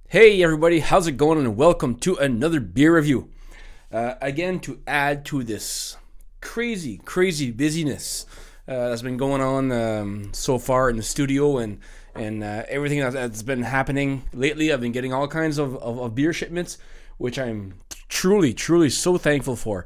Hey everybody, how's it going, and welcome to another beer review. Again, to add to this crazy busyness that's been going on so far in the studio and everything that's been happening lately. I've been getting all kinds of beer shipments, which I'm truly so thankful for.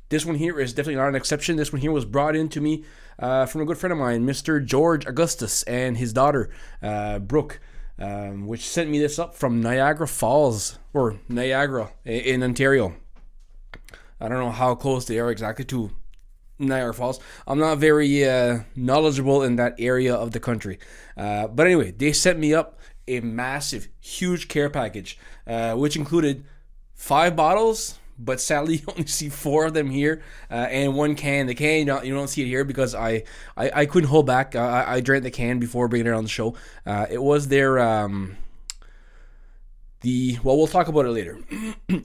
This one here is definitely not an exception. This one here was brought in to me from a good friend of mine, Mr. George Augustus, and his daughter, Brooke. Which sent me this up from Niagara Falls, or Niagara in Ontario. I don't know how close they are exactly to Niagara Falls. I'm not very knowledgeable in that area of the country. But anyway, they sent me up a massive, huge care package, which included 5 bottles, but sadly you only see 4 of them here, and 1 can. The can, you don't see it here because I couldn't hold back. I drank the can before bringing it on the show. It was their well, we'll talk about it later.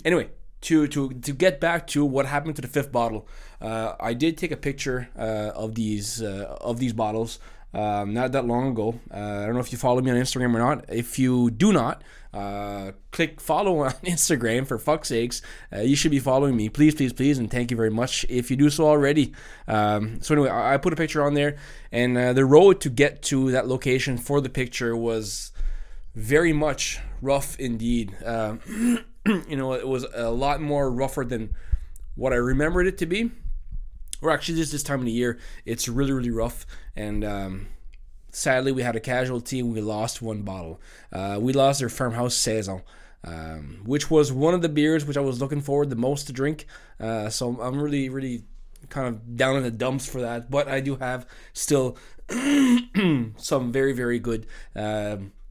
Anyway, to get back to what happened to the 5th bottle, I did take a picture of these bottles not that long ago. I don't know if you follow me on Instagram or not. If you do not, click follow on Instagram, for fuck's sakes. You should be following me, please, and thank you very much if you do so already. So anyway, I put a picture on there, and the road to get to that location for the picture was very much rough indeed. It was a lot more rougher than what I remembered it to be. Or actually, just this time of the year, it's really rough. And sadly, we had a casualty and we lost 1 bottle. We lost their Farmhouse Saison, which was one of the beers which I was looking forward the most to drink. So I'm really kind of down in the dumps for that. But I do have still some very good,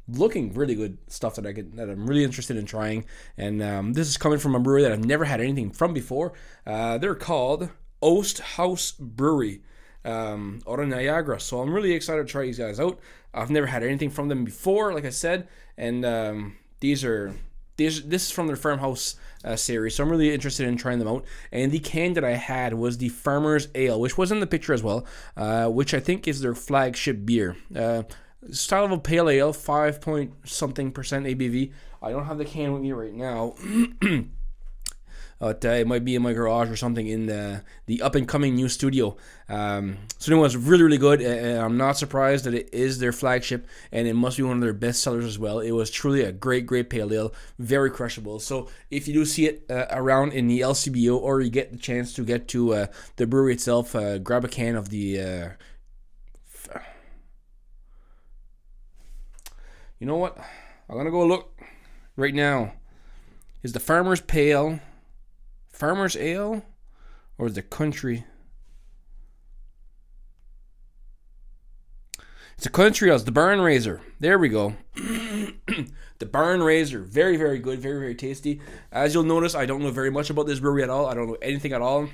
looking really good stuff that I'm really interested in trying. And this is coming from a brewery that I've never had anything from before. They're called Oast House Brewery out of Niagara. So I'm really excited to try these guys out. I've never had anything from them before, like I said, and this is from their Farmhouse series, so I'm really interested in trying them out. And the can that I had was the Farmer's Ale, which was in the picture as well, which I think is their flagship beer. Style of a pale ale, 5 point something percent ABV. I don't have the can with me right now. It might be in my garage or something in the up-and-coming new studio. So anyway, it was really good, and I'm not surprised that it is their flagship, and it must be one of their best sellers as well. It was truly a great pale ale, very crushable. So if you do see it around in the LCBO, or you get the chance to get to the brewery itself, grab a can of the... You know what? I'm going to go look right now. Is the Farmer's Ale, or is the Country? It's a Country Ale. It's the Barn Raiser. There we go. The Barn Raiser. Very good. Very tasty. As you'll notice, I don't know very much about this brewery at all. I don't know anything at all.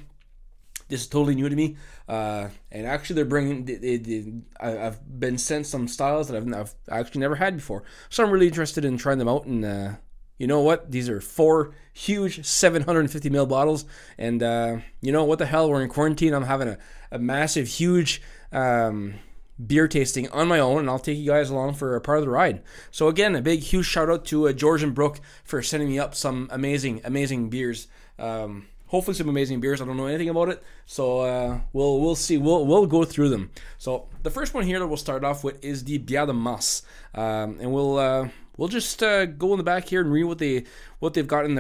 This is totally new to me. And actually, they're bringing... I've been sent some styles that I've actually never had before. So I'm really interested in trying them out, and... you know what? These are 4 huge 750ml bottles. And you know what the hell? We're in quarantine. I'm having a massive, huge beer tasting on my own. And I'll take you guys along for a part of the ride. So again, a big, huge shout out to George and Brooke for sending me up some amazing beers. Hopefully some amazing beers. I don't know anything about it. So we'll see. We'll go through them. So the first one here that we'll start off with is the Bière de Masse. And we'll just go in the back here and read what they've got in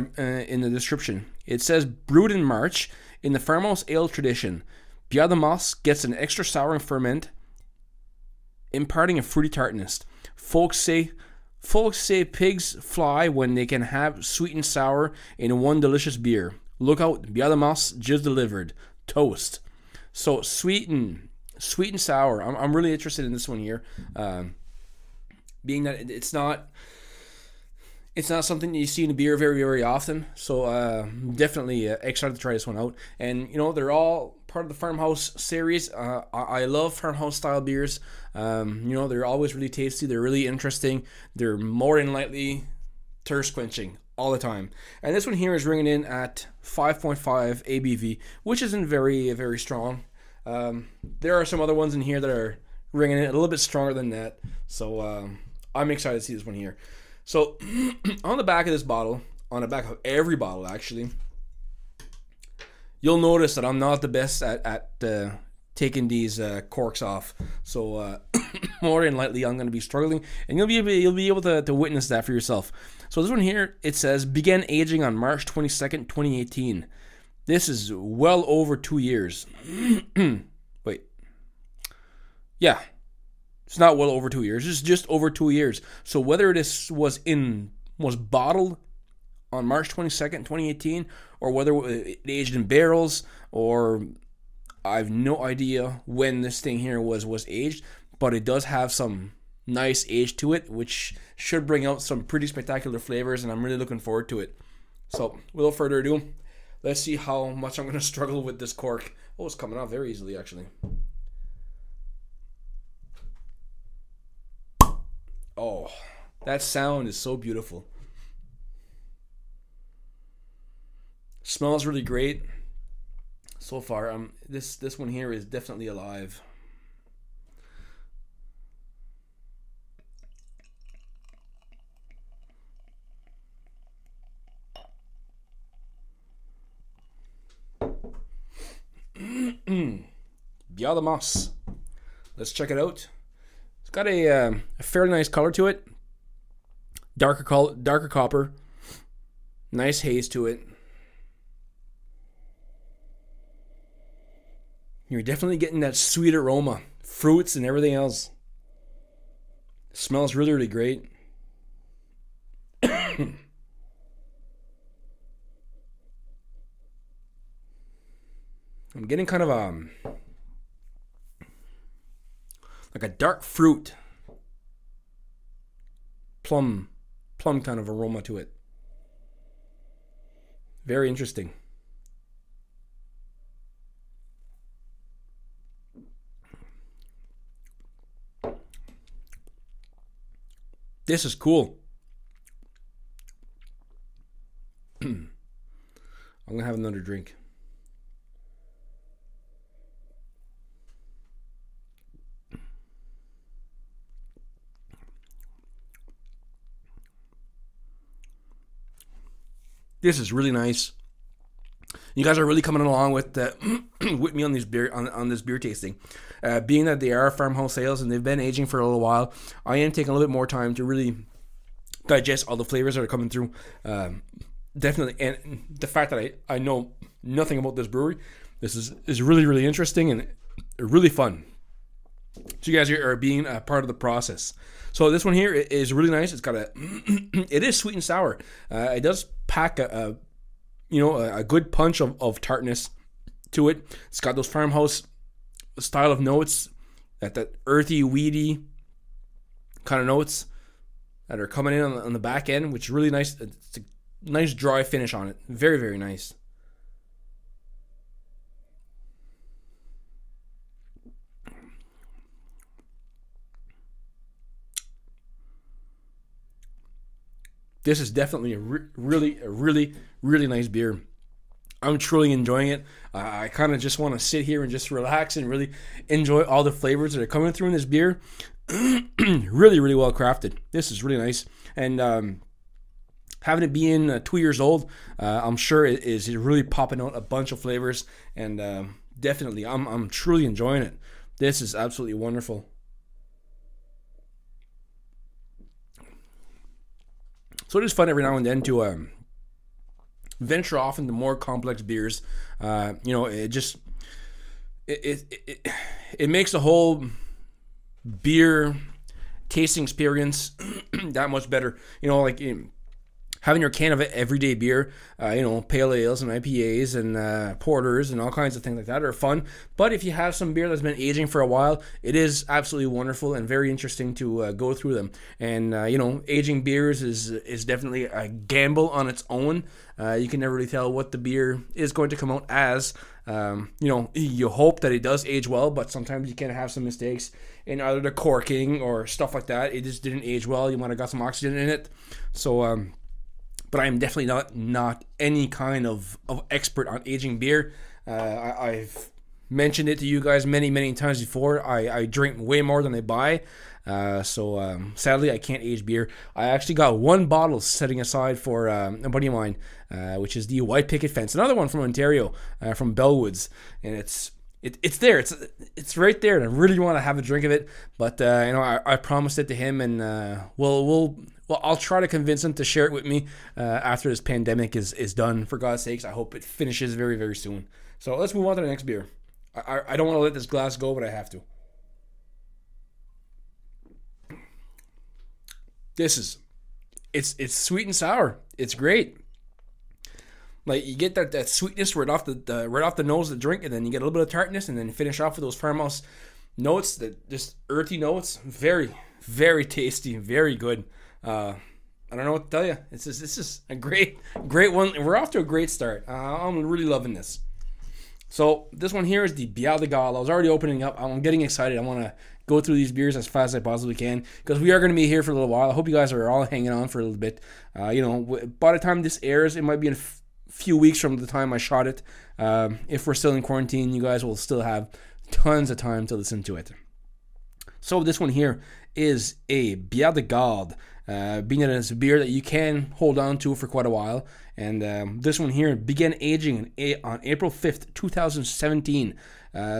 the description. It says, brewed in March in the Farmhouse Ale tradition, Bière de Masse gets an extra souring ferment, imparting a fruity tartness. Folks say pigs fly when they can have sweet and sour in one delicious beer. Look out, Bière de Masse just delivered. Toast. So sweet and sour. I'm really interested in this one here. Being that it's not something that you see in a beer very often, so definitely excited to try this one out. And you know, they're all part of the Farmhouse series. I love Farmhouse style beers. They're always really tasty. They're really interesting. They're more than likely thirst quenching all the time. And this one here is ringing in at 5.5 ABV, which isn't very strong. There are some other ones in here that are ringing in a little bit stronger than that. So I'm excited to see this one here. So on the back of this bottle, on the back of every bottle actually, you'll notice that I'm not the best at taking these corks off. So more than likely I'm going to be struggling, and you'll be able to witness that for yourself. So this one here, it says began aging on March 22nd, 2018. This is well over 2 years. Wait. Yeah. It's not well over 2 years. It's just over 2 years. So whether this was bottled on March 22nd, 2018, or whether it aged in barrels, or I have no idea when this thing here was aged, but it does have some nice age to it, which should bring out some pretty spectacular flavors, and I'm really looking forward to it. So without further ado, let's see how much I'm going to struggle with this cork. Oh, it's coming out very easily, actually. Oh, that sound is so beautiful. Smells really great. So far, this one here is definitely alive. Biadamas. Let's check it out. It's got a fairly nice color to it. Darker copper. Nice haze to it. You're definitely getting that sweet aroma, fruits and everything else. It smells really, really great. I'm getting kind of like a dark fruit, plum kind of aroma to it. Very interesting. This is cool. I'm gonna have another drink. This is really nice. You guys are really coming along with with me on this beer tasting. Being that they are farmhouse sales and they've been aging for a little while, I am taking a little bit more time to really digest all the flavors that are coming through. Definitely, and the fact that I know nothing about this brewery, this is really, really interesting and really fun. So you guys are being a part of the process. So this one here is really nice. It's got it is sweet and sour. It does pack a good punch of tartness to it. It's got those farmhouse style of notes, that earthy, weedy kind of notes that are coming in on the back end, which is really nice. It's a nice dry finish on it. Very, very nice. This is definitely a really nice beer. I'm truly enjoying it. I kind of just want to sit here and just relax and really enjoy all the flavors that are coming through in this beer. Really, really well crafted. This is really nice. And having it being 2 years old, I'm sure it is really popping out a bunch of flavors. And definitely, I'm truly enjoying it. This is absolutely wonderful. So it is fun every now and then to venture off into more complex beers. It makes the whole beer tasting experience that much better. Having your can of everyday beer, pale ales and IPAs and porters and all kinds of things like that are fun. But if you have some beer that's been aging for a while, it is absolutely wonderful and very interesting to go through them. And aging beers is definitely a gamble on its own. You can never really tell what the beer is going to come out as. You hope that it does age well, but sometimes you can have some mistakes in either the corking or stuff like that. It just didn't age well. You might have got some oxygen in it. So, but I am definitely not any kind of expert on aging beer. I've mentioned it to you guys many times before. I drink way more than I buy. So sadly, I can't age beer. I actually got one bottle setting aside for a buddy of mine, which is the White Picket Fence, another one from Ontario, from Bellwoods, and it's there. It's right there, and I really want to have a drink of it. But I promised it to him, and I'll try to convince him to share it with me after this pandemic is done. For God's sakes, I hope it finishes very soon. So let's move on to the next beer. I don't want to let this glass go, but I have to. It's sweet and sour. It's great. Like, you get that sweetness right off the nose of the drink, and then you get a little bit of tartness, and then you finish off with those farmhouse notes, that just earthy notes. Very tasty, very good. I don't know what to tell you. This is a great one. We're off to a great start. I'm really loving this. So this one here is the Bière de Galles. I was already opening up. I'm getting excited. I want to go through these beers as fast as I possibly can, because we are going to be here for a little while. I hope you guys are all hanging on for a little bit. By the time this airs, it might be in a few weeks from the time I shot it. If we're still in quarantine, you guys will still have tons of time to listen to it. So this one here is a Bière de Galles, being that it's a beer that you can hold on to for quite a while. And this one here began aging on April 5th, 2017.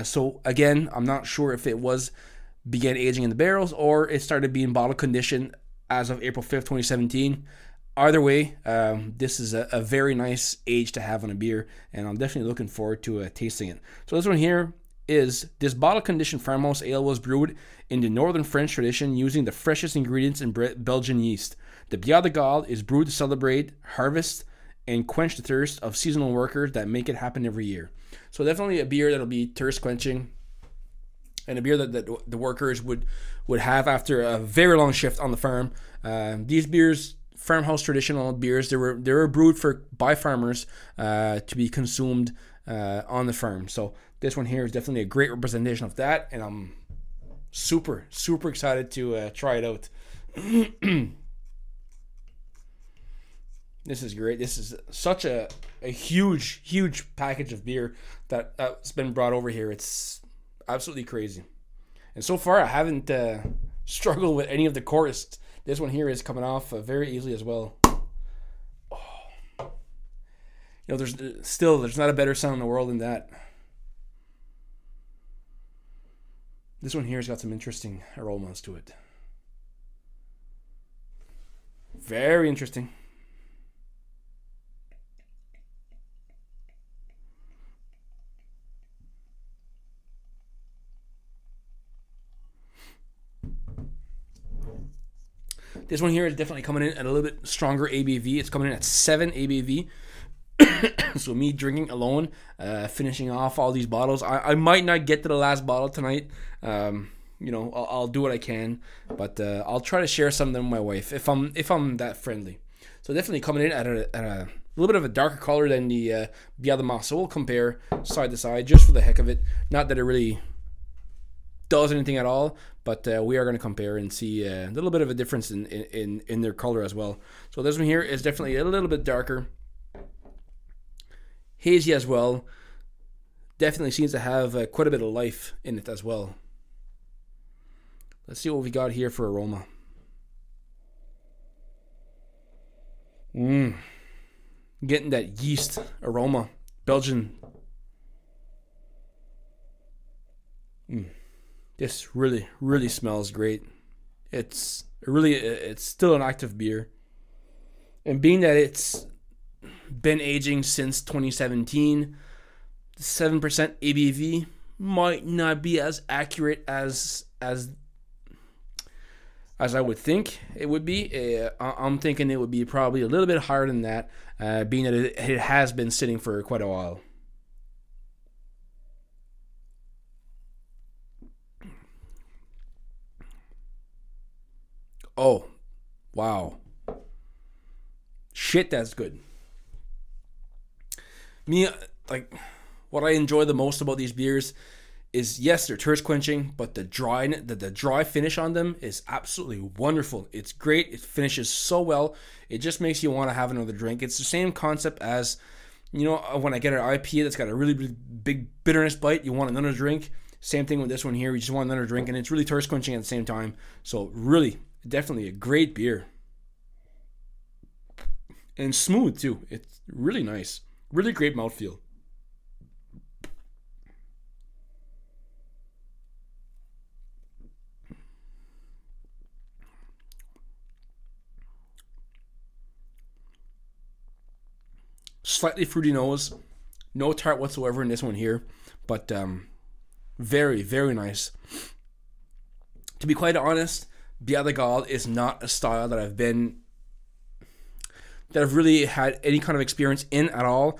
So again, I'm not sure if it began aging in the barrels or it started being bottle conditioned as of April 5th, 2017. Either way, this is a very nice age to have on a beer, and I'm definitely looking forward to tasting it. So this one here is this bottle conditioned farmhouse ale was brewed in the northern French tradition using the freshest ingredients in Belgian yeast. The Bière de Galles is brewed to celebrate harvest and quench the thirst of seasonal workers that make it happen every year. So definitely a beer that'll be thirst quenching, and a beer that the workers would have after a very long shift on the farm. These beers, farmhouse traditional beers, they were brewed by farmers to be consumed on the farm. So this one here is definitely a great representation of that, and I'm super excited to try it out. This is great. This is such a huge package of beer that's been brought over here. It's absolutely crazy. And so far, I haven't struggled with any of the chorus. This one here is coming off very easily as well. Oh. There's not a better sound in the world than that. This one here has got some interesting aromas to it. Very interesting. This one here is definitely coming in at a little bit stronger ABV. It's coming in at 7 ABV. So me drinking alone, finishing off all these bottles. I might not get to the last bottle tonight. I'll do what I can, but I'll try to share some of them with my wife if I'm that friendly. So definitely coming in at a little bit of a darker color than the Bière de Galles. So we'll compare side to side just for the heck of it. Not that it really does anything at all, but we are going to compare and see a little bit of a difference in their color as well. So this one here is definitely a little bit darker, hazy as well. Definitely seems to have quite a bit of life in it as well. Let's see what we got here for aroma. Getting that yeast aroma, Belgian. This really smells great. It's still an active beer, and being that it's been aging since 2017, 7% ABV might not be as accurate as I would think it would be. I'm thinking it would be probably a little bit higher than that, being that it has been sitting for quite a while. Oh, wow. Shit, that's good. Me, like, what I enjoy the most about these beers is, yes, they're thirst quenching, but the dry finish on them is absolutely wonderful. It's great. It finishes so well. It just makes you want to have another drink. It's the same concept as when I get an IPA that's got a really, really big bitterness bite, you want another drink. Same thing with this one here. You just want another drink, and it's really thirst quenching at the same time. So really, definitely a great beer. And smooth too. It's really nice. Really great mouthfeel. Slightly fruity nose. No tart whatsoever in this one here. But very, very nice. To be quite honest, Bialegal is not a style that I've really had any kind of experience in at all.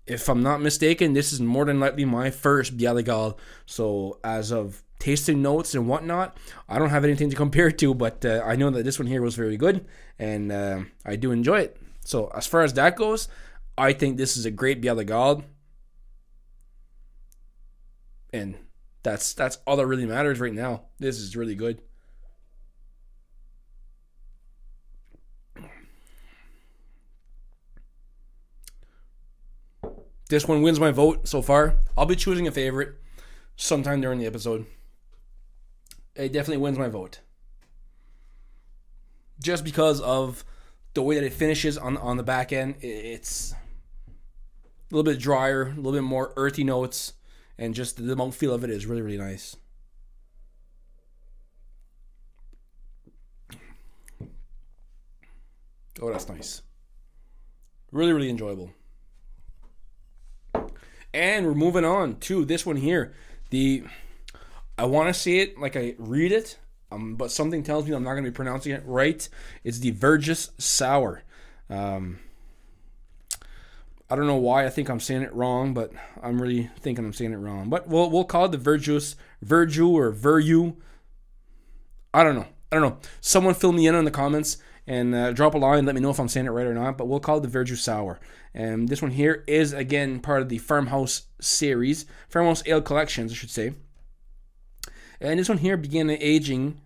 If I'm not mistaken, this is more than likely my first Bialegal. So as of tasting notes and whatnot, I don't have anything to compare to, but I know that this one here was very good, and I do enjoy it. So as far as that goes, I think this is a great Bialegal. And that's all that really matters right now. This is really good. This one wins my vote so far. I'll be choosing a favorite sometime during the episode. It definitely wins my vote. Just because of the way that it finishes on the back end. It's a little bit drier, a little bit more earthy notes. And just the mouthfeel of it is really, really nice. Oh, that's nice. Really, really enjoyable. And we're moving on to this one here. I want to say it like I read it, but something tells me I'm not going to be pronouncing it right. It's the Verjus Sour. I don't know why I think I'm saying it wrong, but I'm really thinking I'm saying it wrong. But we'll call it the Verju or Verju. I don't know. Someone fill me in on the comments and drop a line. Let me know if I'm saying it right or not. But we'll call it the Verju Sour. And this one here is, again, part of the Farmhouse series. Farmhouse Ale Collections, I should say. And this one here began aging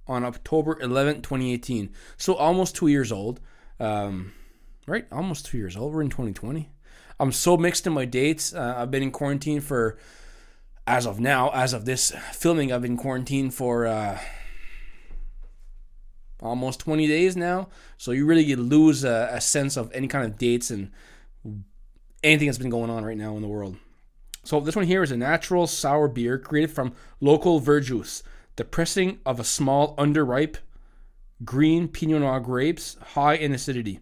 on October 11th, 2018. So almost 2 years old. Right? Almost 2 years old. We're in 2020. I'm so mixed in my dates. I've been in quarantine for, as of this filming, I've been quarantined for almost 20 days now. So you really lose a sense of any kind of dates and anything that's been going on right now in the world. So this one here is a natural sour beer created from local verjuice. The pressing of a small underripe green Pinot Noir grapes, high in acidity.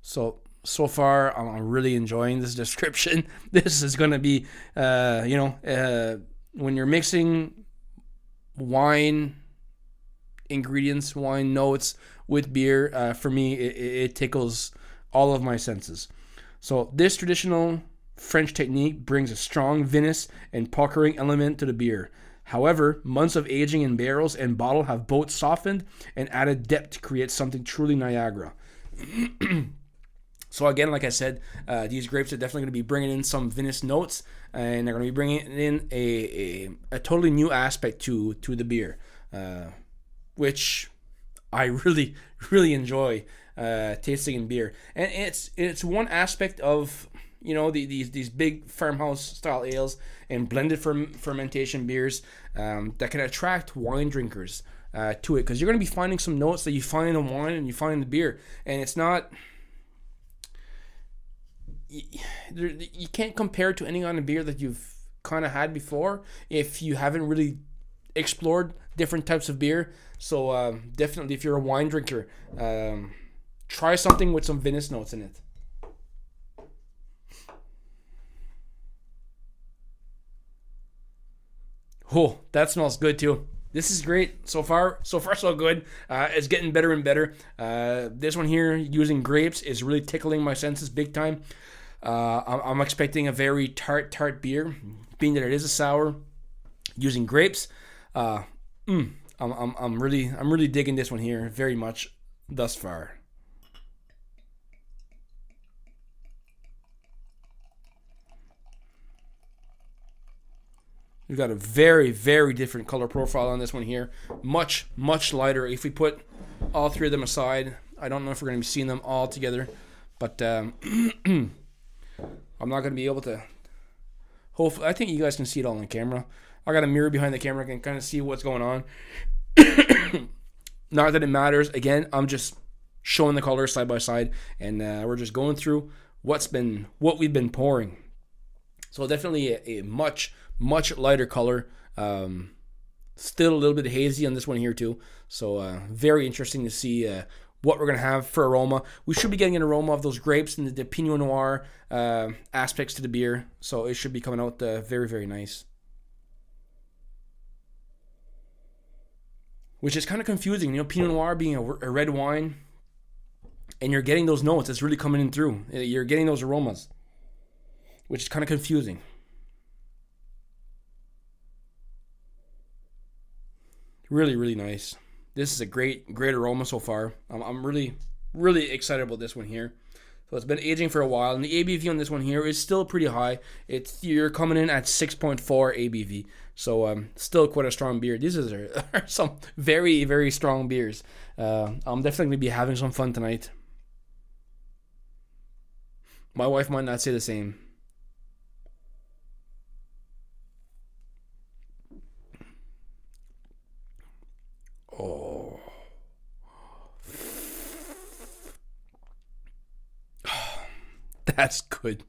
So far, I'm really enjoying this description. This is going to be, when you're mixing wine ingredients, wine notes with beer, for me, it tickles all of my senses. So this traditional French technique brings a strong vinous and puckering element to the beer. However, months of aging in barrels and bottle have both softened and added depth to create something truly Niagara. So again, like I said, these grapes are definitely going to be bringing in some vinous notes, and they're going to be bringing in a totally new aspect to the beer, which I really, really enjoy tasting in beer. And it's one aspect of, these big farmhouse style ales and blended fermentation beers that can attract wine drinkers to it, because you're going to be finding some notes that you find in the wine and you find in the beer, and it's not. You can't compare it to any kind of beer that you've kind of had before if you haven't really explored different types of beer. So definitely, if you're a wine drinker, try something with some vinous notes in it. Oh, that smells good too. This is great. So far so good. It's getting better and better. This one here, using grapes, is really tickling my senses big time. I'm expecting a very tart beer, being that it is a sour, using grapes. I'm really digging this one here very much thus far. We've got a very, very different color profile on this one here. Much, much lighter. If we put all three of them aside, I don't know if we're going to be seeing them all together. But I'm not going to be able to. Hopefully, I think you guys can see it all on camera. I got a mirror behind the camera. I can kind of see what's going on. Not that it matters. Again, I'm just showing the colors side by side, and we're just going through what we've been pouring. So definitely a much lighter color. Still a little bit hazy on this one here too. So very interesting to see what we're going to have for aroma. We should be getting an aroma of those grapes and the Pinot Noir aspects to the beer. So it should be coming out very, very nice. Which is kind of confusing. You know, Pinot Noir being a red wine, and you're getting those notes. It's really coming in through. You're getting those aromas, which is kind of confusing. Really, really nice. This is a great aroma so far. I'm really, really excited about this one here. So it's been aging for a while, and the ABV on this one here is still pretty high. You're coming in at 6.4 ABV, so still quite a strong beer. These are some very, very strong beers. I'm definitely going to be having some fun tonight. My wife might not say the same. Oh. That's good.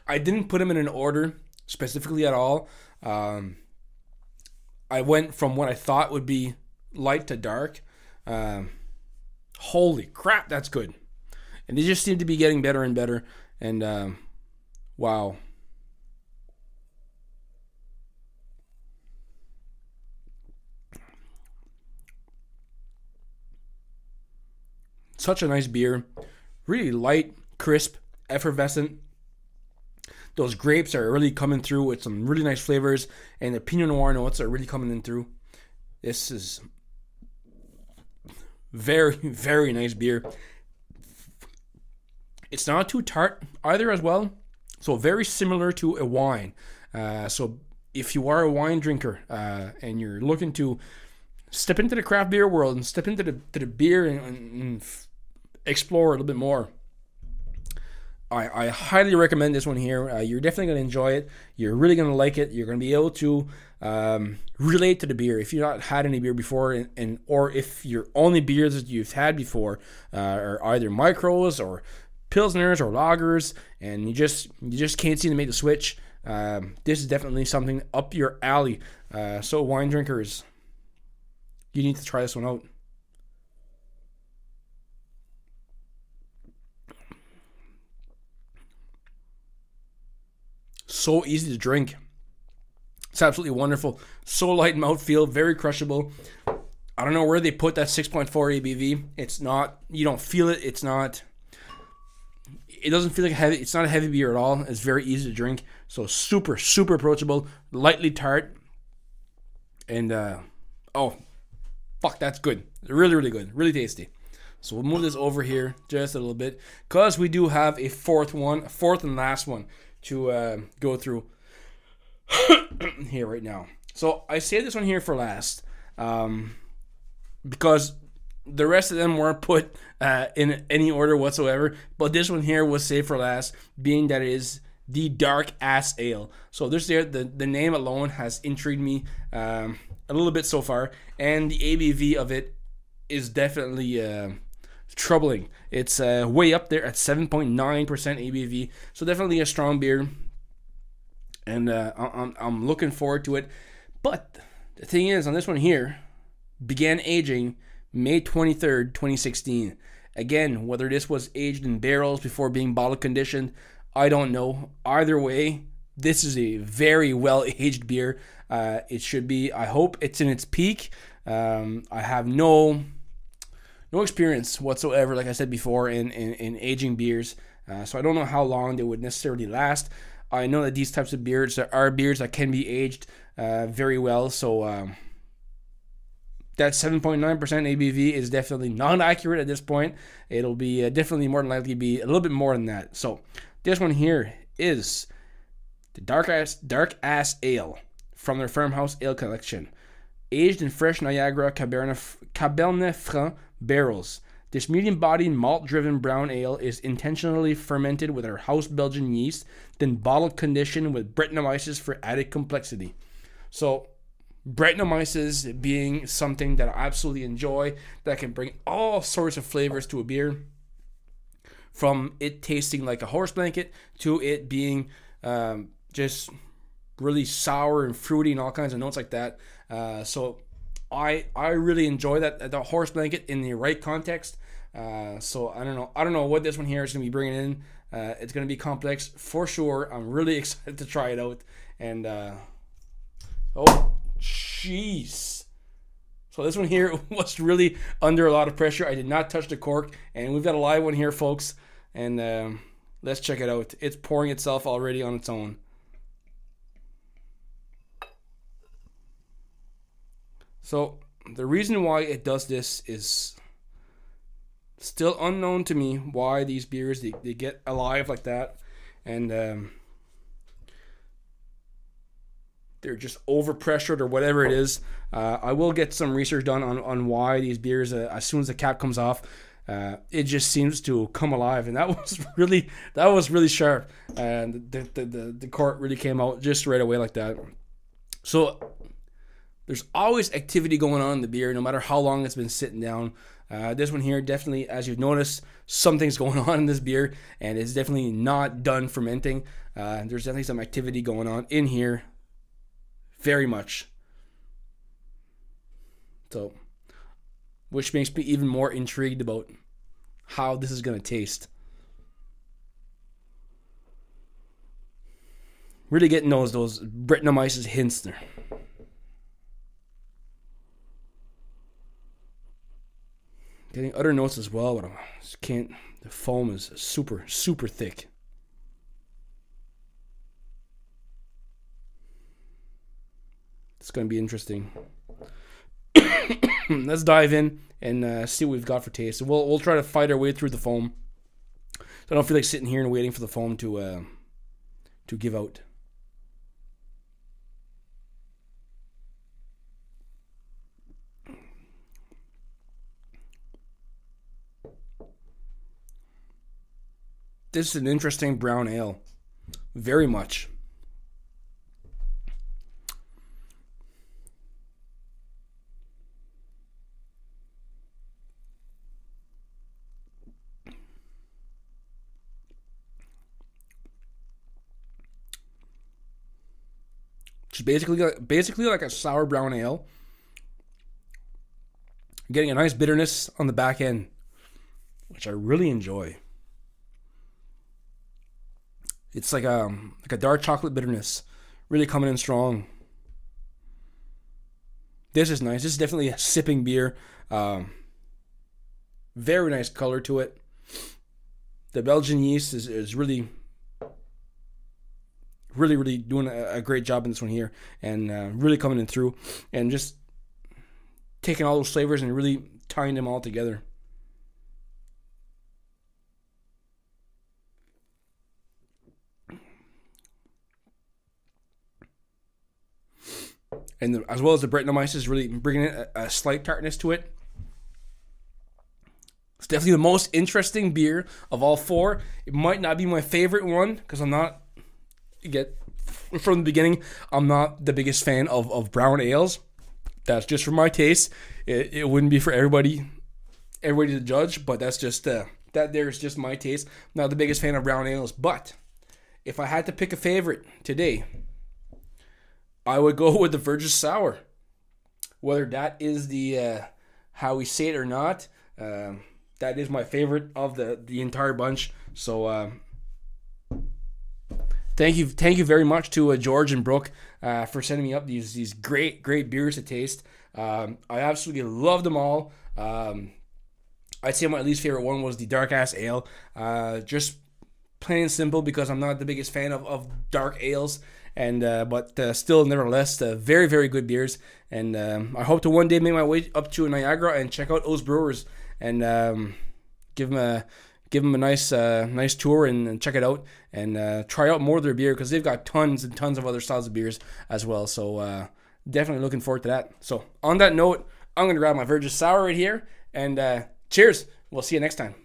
I didn't put them in an order specifically at all. I went from what I thought would be light to dark. Holy crap, that's good. And they just seem to be getting better and better. And wow. Such a nice beer. Really light, crisp, effervescent. Those grapes are really coming through with some really nice flavors, and the Pinot Noir notes are really coming in through. This is very, very nice beer. It's not too tart either as well, so very similar to a wine. So if you are a wine drinker and you're looking to step into the craft beer world and step into the beer and explore a little bit more, I highly recommend this one here. You're definitely going to enjoy it. You're really going to like it. You're going to be able to relate to the beer. If you've not had any beer before, or if your only beers that you've had before are either micros or pilsners or lagers, and you just can't seem to make the switch, this is definitely something up your alley. So wine drinkers, you need to try this one out. So easy to drink. It's absolutely wonderful. So light in mouthfeel, very crushable. I don't know where they put that 6.4 ABV. It's not, you don't feel it. It doesn't feel like it's not a heavy beer at all. It's very easy to drink. So super, super approachable, lightly tart. And, oh, fuck, that's good. Really, really good. Really tasty. So we'll move this over here just a little bit, because we do have a fourth and last one to go through here right now. So I saved this one here for last because the rest of them weren't put in any order whatsoever, but this one here was saved for last, being that it is the Dark Ass Ale. So the name alone has intrigued me a little bit so far, and the ABV of it is definitely troubling. It's way up there at 7.9% ABV, so definitely a strong beer, and I'm looking forward to it. But the thing is, on this one here, began aging May 23rd, 2016. Again, whether this was aged in barrels before being bottle conditioned, I don't know. Either way, this is a very well aged beer. It should be. I hope it's in its peak. I have no experience whatsoever, like I said before, in aging beers. So I don't know how long they would necessarily last. I know that these types of beers are beers that can be aged very well. So that 7.9% ABV is definitely not accurate at this point. It'll be definitely more than likely be a little bit more than that. So this one here is the Dark Ass Ale from their Farmhouse Ale Collection. Aged in fresh Niagara Cabernet Franc barrels. This medium-bodied, malt-driven brown ale is intentionally fermented with our house Belgian yeast, then bottled conditioned with Brettanomyces for added complexity. So, Brettanomyces being something that I absolutely enjoy, that can bring all sorts of flavors to a beer, from it tasting like a horse blanket to it being just really sour and fruity and all kinds of notes like that. So I really enjoy that, the horse blanket in the right context. So I don't know what this one here is going to be bringing in. It's going to be complex for sure. I'm really excited to try it out. And oh jeez. So this one here was really under a lot of pressure. I did not touch the cork, and we've got a live one here, folks. And let's check it out. It's pouring itself already on its own. So the reason why it does this is still unknown to me, why these beers, they get alive like that. And they're just overpressured or whatever it is. I will get some research done on why these beers, as soon as the cap comes off, it just seems to come alive. And that was really sharp. And the cork really came out just right away like that. So there's always activity going on in the beer, no matter how long it's been sitting down. This one here, definitely, as you've noticed, something's going on in this beer, and it's definitely not done fermenting. There's definitely some activity going on in here, very much. So, which makes me even more intrigued about how this is going to taste. Really getting those Brettanomyces hints there. Getting other notes as well, but I just can't. The foam is super, super thick. It's going to be interesting. Let's dive in and see what we've got for taste. And we'll try to fight our way through the foam. So I don't feel like sitting here and waiting for the foam to give out. This is an interesting brown ale. Very much. It's basically like a sour brown ale. Getting a nice bitterness on the back end, which I really enjoy. It's like a dark chocolate bitterness, really coming in strong. This is nice. This is definitely a sipping beer. Very nice color to it. The Belgian yeast is really doing a great job in this one here, and really coming in through, and just taking all those flavors and really tying them all together. And as well as the Brettanomyces really bringing in a slight tartness to it. It's definitely the most interesting beer of all four. It might not be my favorite one, because I'm not, from the beginning, I'm not the biggest fan of brown ales. That's just for my taste. It wouldn't be for everybody to judge, but that's just there's just my taste. I'm not the biggest fan of brown ales, but if I had to pick a favorite today, I would go with the Virgis Sour. Whether that is the how we say it or not, that is my favorite of the entire bunch. So thank you very much to George and Brooke for sending me up these great beers to taste. I absolutely love them all. I'd say my least favorite one was the Dark Ass Ale. Just plain and simple, because I'm not the biggest fan of dark ales. And but still, nevertheless, very, very good beers. And I hope to one day make my way up to Niagara and check out Oast Brewers and give them a nice tour and check it out and try out more of their beer, because they've got tons and tons of other styles of beers as well. So definitely looking forward to that. So on that note, I'm gonna grab my Virgis Sour right here, and cheers We'll see you next time.